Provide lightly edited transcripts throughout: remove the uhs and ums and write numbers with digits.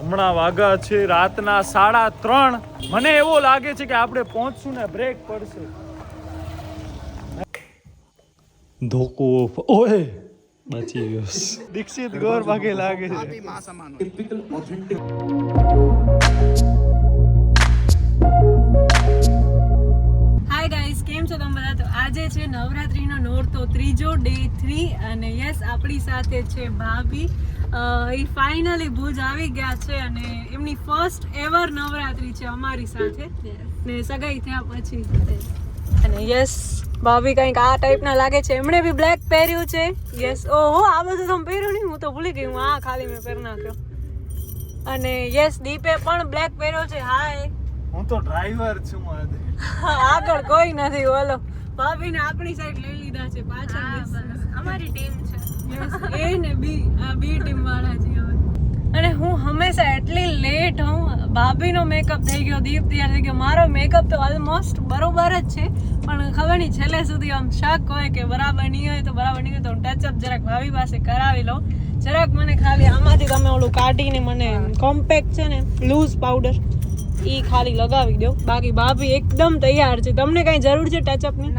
હમણાં વાગ્યા છે રાતના 3:30. મને એવો લાગે છે કે આપણે પહોંચશું ને બ્રેક પડશે. ધોકો ઓય બચી ગયો. દીક્ષિત ગોર ભાગે લાગે છે. Typical authentic. હાય ગાઈસ, કેમ છો તમે બધા? તો આજે છે નવરાત્રીનો નોરતો ત્રીજો ડે 3 અને યસ આપણી સાથે છે ભાભી. એ ફાઇનલી ભુજ આવી ગયા છે અને એમની ફર્સ્ટ એવર નવરાત્રી છે અમારી સાથે ને સગાઈ થયા પછી. અને યસ ભાભી કંઈક આ ટાઈપના લાગે છે. એમણે બી બ્લેક પહેર્યું છે. યસ ઓહો આ બધું તમે પહેર્યું નહીં, હું તો ભૂલી ગઈ. હું આ ખાલી મેં પહેરી નાખ્યો. અને યસ દીપે પણ બ્લેક પહેર્યો છે. હાય, હું તો ડ્રાઈવર છું. આગળ કોઈ નથી. બોલો ભાભીને આપણી સાઈડ લઈ લીધા છે. પાછળ અમારી ટીમ છે. એ ને બી ટીમ વાળા છે હવે. અને હું હંમેશા એટલી લેટ હોઉં. ભાભીનો મેકઅપ થઈ ગયો, દીપ તૈયાર થઈ ગયો. મારો મેકઅપ તો ઓલમોસ્ટ બરોબર જ છે, પણ ખબર નહીં છેલ્લે સુધી આમ શક હોય કે બરાબર નહીં હોય તો બરાબર નહીં હોય તો હું ટચઅપ જરાક ભાભી પાસે કરાવી લઉં. જરાક મને ખાલી આમાંથી તમે ઓલું કાઢીને મને કોમ્પેક્ટ છે ને લૂઝ પાવડર ઈ ખાલી લગાવી દો. બાકી ભાભી એકદમ તૈયાર છે. તમને કઈ જરૂર છે ટચઅપની?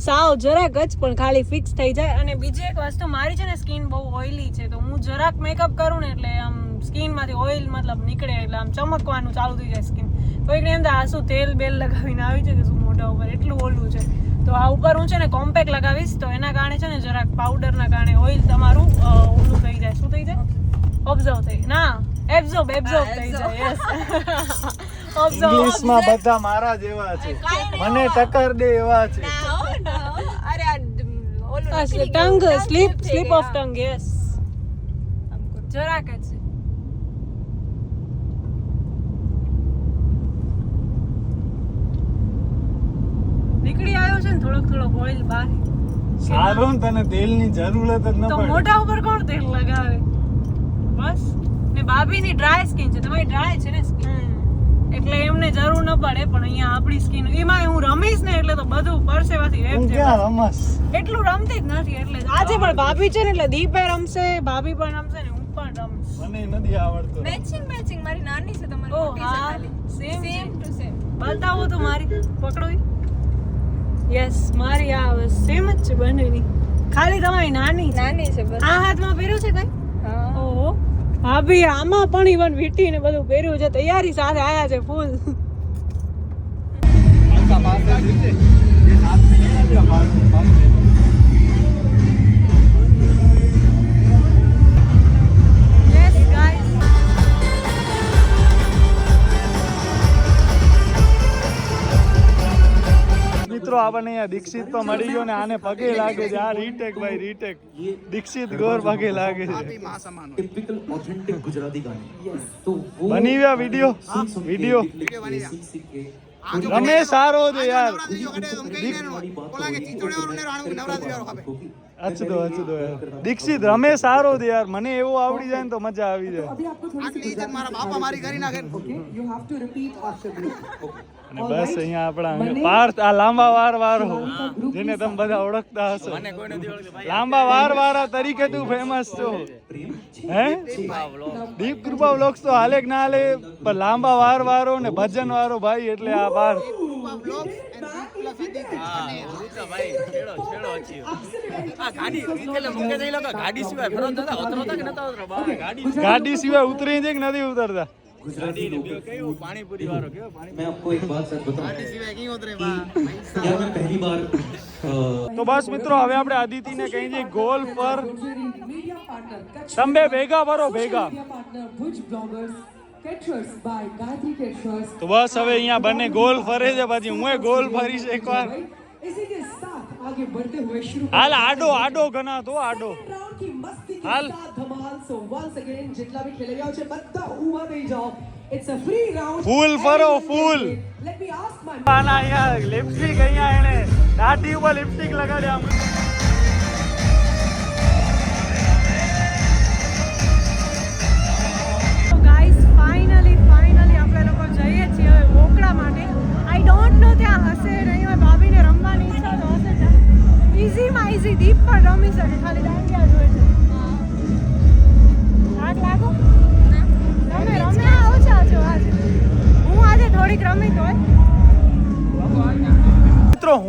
સાવ જરાક જ, પણ ખાલી ફિક્સ થઈ જાય. અને બીજી એક વસ્તુ, મારી છે ને સ્કિન બહુ ઓઇલી છે, તો હું જરાક મેકઅપ કરું ને એટલે આમ સ્કિનમાંથી ઓઇલ મતલબ નીકળે એટલે આમ ચમકવાનું ચાલુ થઈ જાય સ્કિન. કોઈકને એમ થાય આ શું તેલ બેલ લગાવીને આવી છે કે શું મોઢા ઉપર, એટલું ઓલું છે. તો આ ઉપર હું છે ને કોમ્પેક્ટ લગાવીશ તો એના કારણે છે ને જરાક પાવડરના કારણે ઓઇલ તમારું ઓલું થઈ જાય. શું થઈ જાય? ઓબ્ઝર્વ થઈ ના એબ્ઝોર્બ થઈ જાય. યસ ઇંગ્લિશમાં બધા મારા જેવા છે, મને ટક્કર દે એવા છે. Tongue slip of tongue. Yes જરાક જ છે. નીકળી આવ્યો છે ને થોડોક ઓઇલ બહાર. સારું ને, તને તેલની જરૂરત જ ન તો પડે. મોઢા ઉપર કોણ તેલ લગાવે? બસ ને ભાભીની ડ્રાય સ્કિન છે, તમારી ડ્રાય છે ને સ્કિન, એટલે એમને જરૂર ન પડે. પણ અહીંયા આપણી સ્કિન એમાં હું રમીશ ને એટલે તો બધું પરસેવાથી રેપ તું છે. ક્યાં રમસ? એટલું રમતી જ નથી એટલે આજે પણ ભાભી છે ને એટલે દીપે રમશે, ભાભી પણ રમશે ને હું પણ રમીશ. મને નથી આવડતું. મેચિંગ મારી નાની છે તમારી ઓ મોટી છે હા, ખાલી સેમ ટુ સેમ બતાવો તો મારી પકડો. યસ મારી આ સેમ જ છે બંનેની, ખાલી તમારી નાની છે. છે બસ. આ હાથમાં પહેર્યું છે કઈ? હા ઓહો ભાભી આમાં પણ ઇવન વીટી ને બધું પહેર્યું છે. તૈયારી સાથે આયા છે ફૂલ. મિત્રો આપણને અહીંયા દીક્ષિત તો મળી ગયો ને આને પગે લાગે છે. આ રીટેક ભાઈ રીટેક. દીક્ષિત ગોર પગે લાગે છે. टिपिकल ऑथेंटिक गुजराती गाने तो वो બની ગયા વિડિયો રમેશ સારો છે યાર. અચદો યાર દીક્ષિત રમેશ સારો છે યાર. મને એવું આવડી જાય ને તો મજા આવી જાય. અને બસ અહીંયા આપણા પાર્થ આ લાંબા વારો જેને તમે બધા ઓળખતા હશો. લાંબા વાળા તરીકે તું ફેમસ છો. હે દીપ કૃપા વ્લોગ્સ તો હાલે કે ના હાલે, પણ લાંબા વારો ને ભજન વાળો ભાઈ એટલે આ પાર્થ. ગાડી સિવાય ઉતરી છે કે નથી ઉતરતા? मैं आपको एक बात सच बताऊं यार मैं पहली बार તો બસ મિત્રો હવે આપણે અદિતિને કહી દઈએ ગોલ પર તમે ભેગા ભરો ભેગા. તો બસ હવે અહીંયા બંને ગોલ ફરે છે, પછી હું ગોલ ફરીશ એકવાર. હાલ આડો ઘણા તો આડો હાલ. ફૂલ ફરો ફૂલ. આના અહીંયા લિપસ્ટિક અહીંયા એને દાઢી ઉપર લિપસ્ટિક લગાડ્યા. ગાઈસ ફાઇનલી આપણે લોકો જઈએ છીએ હવે મોકળા માટે. આઈ ડોન્ટ નો ત્યાં હશે નહીં હોય. ભાભીને રમવાની ઈચ્છા તો હશે જ. ઈઝીમાં ઈઝી દીપ પણ રમી શકે, ખાલી દાંડિયા જોઈએ છે.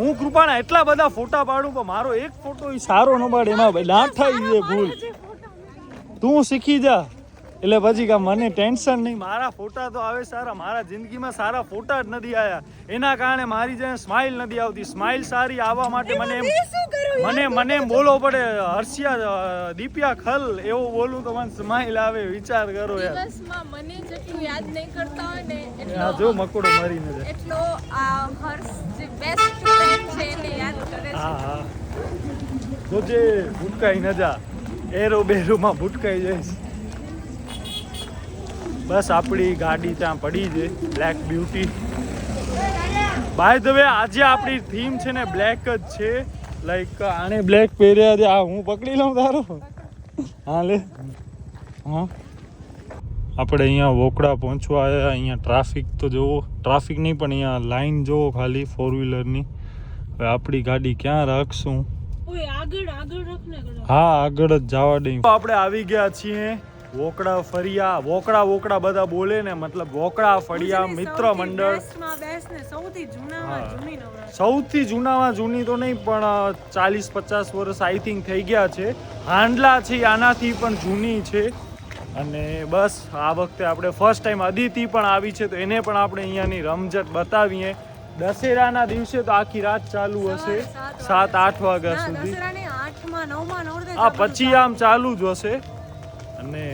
હું કૃપાના એટલા બધા ફોટા પાડું પણ મારો એક ફોટો સારો ન પાડે એમાં ના થાય એ ભૂલ. તું શીખી જા એટલે પછી કા મને ટેન્શન નહીં. મારા ફોટા તો આવે સારા, મારા જિંદગીમાં સારા ફોટા જ નથી આવ્યા. એના કારણે મારી જેમ સ્માઇલ નથી આવતી. સ્માઇલ સારી આવવા માટે મને એમ બોલવો પડે હર્ષિયા દીપિયા ખલ એવું બોલું તો મને સ્માઇલ આવે. વિચાર કરો યાર. દિવસમાં મને જેટલું યાદ નહીં કરતા હોય ને આ જો મકોડો મરીને જાય. એટલો આ હર્ષ જે બેસ્ટ ફ્રેન્ડ છે એને યાદ કરે છે. હા તો જે ભૂટકાઈ ન જા એરો બેરોમાં ભૂટકાઈ જઈશ. બસ આપણી ગાડી ત્યાં પડી છે black beauty. By the way આજે આપણી થીમ છે ને બ્લેક જ છે. લાઈક આને બ્લેક પહેર્યા છે. આ હું પકડી લઉં તારો. હા લે. હા આપણે અહીંયા વોકડા પહોંચવા આવ્યા. અહીંયા ટ્રાફિક તો જુઓ, ટ્રાફિક નહીં પણ અહીંયા લાઈન જુઓ ખાલી ફોર વ્હીલરની. હવે આપણી ગાડી ક્યાં રાખશું? હા આગળ જ જવા દઈ. આપણે આવી ગયા છીએ વોકડા ફળિયા. વોકડા બધા બોલે ને મતલબ વોકડા ફળિયા મિત્ર મંડળ. સૌથી જૂનામાં જૂની તો નહીં પણ 40-50 વર્ષ આઈ થિંક થઈ ગયા છે. હાંડલા છે આનાથી પણ જૂની છે. અને બસ આ વખતે આપણે ફર્સ્ટ ટાઈમ અદિતિ પણ આવી છે તો એને પણ આપણે અહીંયાની રમઝટ બતાવીએ. દશેરાના દિવસે તો આખી રાત ચાલુ હશે 7-8 વાગ્યા સુધી. આ પછી આમ ચાલુ જ હશે. અને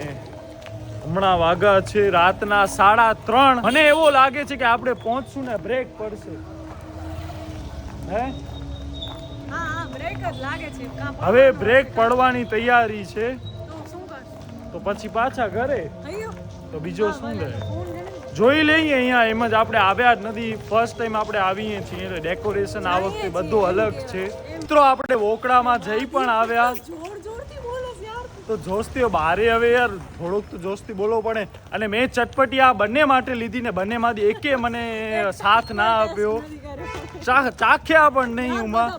હમણાં વાગા છે રાતના 3:30. મને એવો લાગે છે કે આપણે પહોંચશું ને બ્રેક પડશે. હવે બ્રેક પડવાની તૈયારી છે તો પછી પાછા ઘરે તો બીજો શું લે જોઈ લઈએ. અહીંયા એમ જ આપણે આવ્યા જ નથી. ફર્સ્ટ ટાઈમ આપણે આવીએ છીએ એટલે ડેકોરેશન આ વખતે બધું અલગ છે. મિત્રો આપણે વોકડામાં જઈ પણ આવ્યા તો જોસ્તીઓ બારે હવે યાર થોડોક તો જોસ્તી બોલવો પડે. અને મેં ચટપટી આ બંને માટે લીધી ને બંનેમાંથી એકે મને સાથ ના આપ્યો. ચાખ્યા પણ નહીં ઉમાં.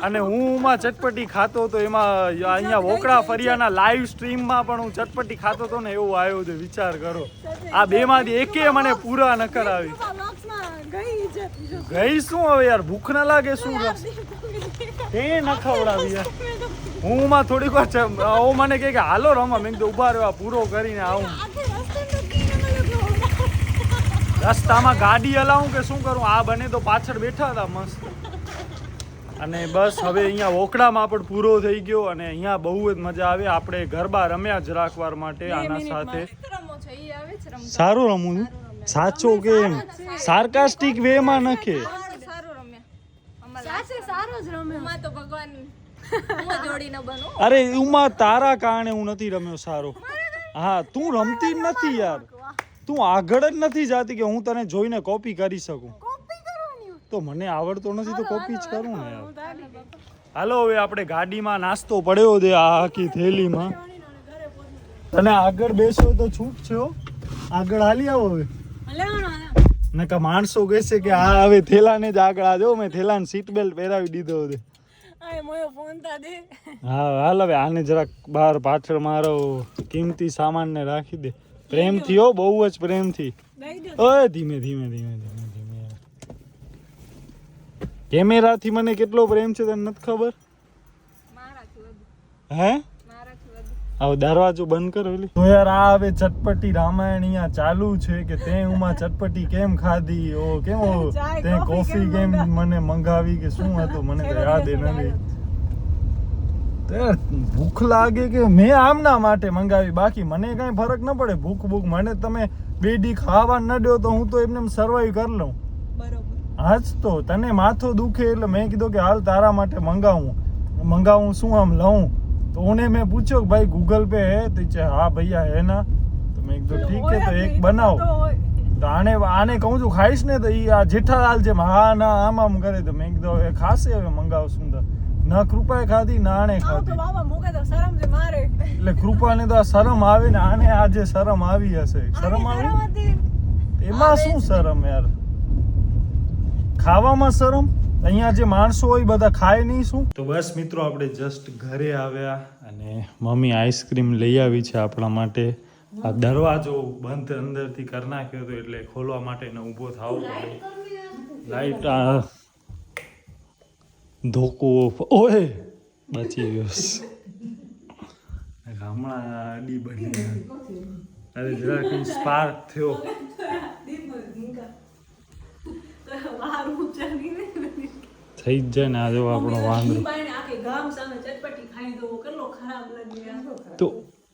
અને હું ઉમાં ચટપટી ખાતો તો એમાં અહીંયા વોકડા ફરિયાના લાઈવ સ્ટ્રીમમાં પણ હું ચટપટી ખાતો તો ને એવું આવ્યું છે. વિચાર કરો આ બેમાંથી એકે મને પૂરા ન કરાવી. ગઈ શું હવે યાર ભૂખ ના લાગે શું તે ન ખવડાવી યાર. હું માં થોડીક વાર મને કહે કે હાલો રમવા. મેં કીધું ઉભા રહેવા પૂરો કરીને આવું. રસ્તામાં ગાડી હલાવું કે શું કરું? આ બને તો પાછળ બેઠા હતા મસ્ત. અને બસ હવે અહીંયા વોકડામાં પણ પૂરો થઈ ગયો. અને અહીંયા બહુ જ મજા આવે. આપણે ગરબા રમ્યા જ રાખવા માટે આના સાથે. સારું રમું સાચો કે એમ સાર્કાસ્ટિક વે માં નખે. અરે ઉમા તારા કારણે હું નથી રમ્યો સારો. હા તું રમતી જ નથી યાર. તું આગળ જ નથી જાતી કે હું તને જોઈને કોપી કરી શકું. તો મને આવડતો નથી તો કોપી જ કરું ને યાર. હાલો હવે આપણે ગાડીમાં નાસ્તો પડ્યો છે આ આખી થેલીમાં. તને આગળ બેસો તો છૂટ છે. આગળ હાલી આવો હવે. નકા માણસો કહેશે કે હા હવે થેલાને જ આગળ આ જો મેં થેલાને સીટ બેલ્ટ પહેરાવી દીધો છે. હા હાલ હવે આને જરાક બહાર પાછળ મારો કિંમતી સામાનને રાખી દે પ્રેમથી. હો બહુ જ પ્રેમથી. ઓય ધીમે ધીમે ધીમે ધીમે ધીમે. કેમેરાથી મને કેટલો પ્રેમ છે તને નથી ખબર? હે હવે દરવાજો બંધ કરો. તો યાર આ હવે ચટપટી રામાયણ અહીંયા ચાલુ છે કે તે ઉમાં ચટપટી કેમ ખાધી? ઓ કેમ તે કોફી કેમ મને મંગાવી કે શું હતું મને તો યાદ નથી. ભૂખ લાગે કે મેં આમના માટે મંગાવી. બાકી મને કઈ ફરક ન પડે. ભૂખ મને તમે 2 દી ખાવા ન દો તો હું તો એમને સર્વાઈવ કરી લઉં. આજ તો તને માથો દુખે એટલે મેં કીધું કે હાલ તારા માટે મંગાવું શું આમ લઉં. तो उन्हें मैं पूछो कि भाई गूगल पे है तो हाँ भैया है ना. तो मैं एक तो ठीक है तो एक बनाओ. तो आने कहूँ છું ખાઈશ ને તો આ જેઠાલાલ જેમ હા ના આમ આમ કરે. તો મેં કીધું હવે ખાશે હવે મંગાવ સુંદર. ના કૃપાએ ખાધી ના આણે ખાધી. એટલે કૃપાને તો આ શરમ આવે ને આને આજે શરમ આવી હશે. શરમ આવી એમાં શું શરમ યાર? ખાવામાં શરમ? અહીંયા જે માણસો હોય બધા ખાય નહીં શું? તો બસ મિત્રો આપણે જસ્ટ ઘરે આવ્યા અને મમ્મી આઈસ્ક્રીમ લઈ આવી છે આપણા માટે. આ દરવાજો બંધ અંદરથી કરી નાખ્યો હતો એટલે ખોલવા માટે ઊભો થવો પડે. લાઈટ ધોકો ઓય બચી ગયો હમણાં આડી બની અરે જરાક સ્પાર્ક થયો થઈ જ જાય ને આ જો આપણો વાંદરો તો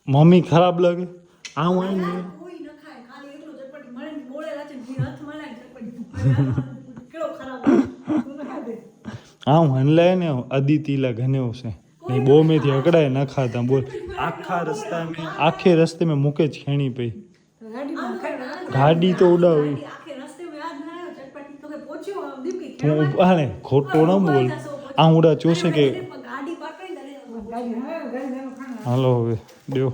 મમ્મી ખરાબ લાગે આવું આવીને આમ હનલાય ને અદિતિલા ઘને છે નહીં બહુ મેથી અકડાય ન ખાતા બોલ આખે રસ્તે મેં મૂકે જ ખેણી પઈ ગાડી તો ઉડાવી તું હાલે ખોટો ન બોલ આ ઉડા ચોસે કે હાલો હવે દેવ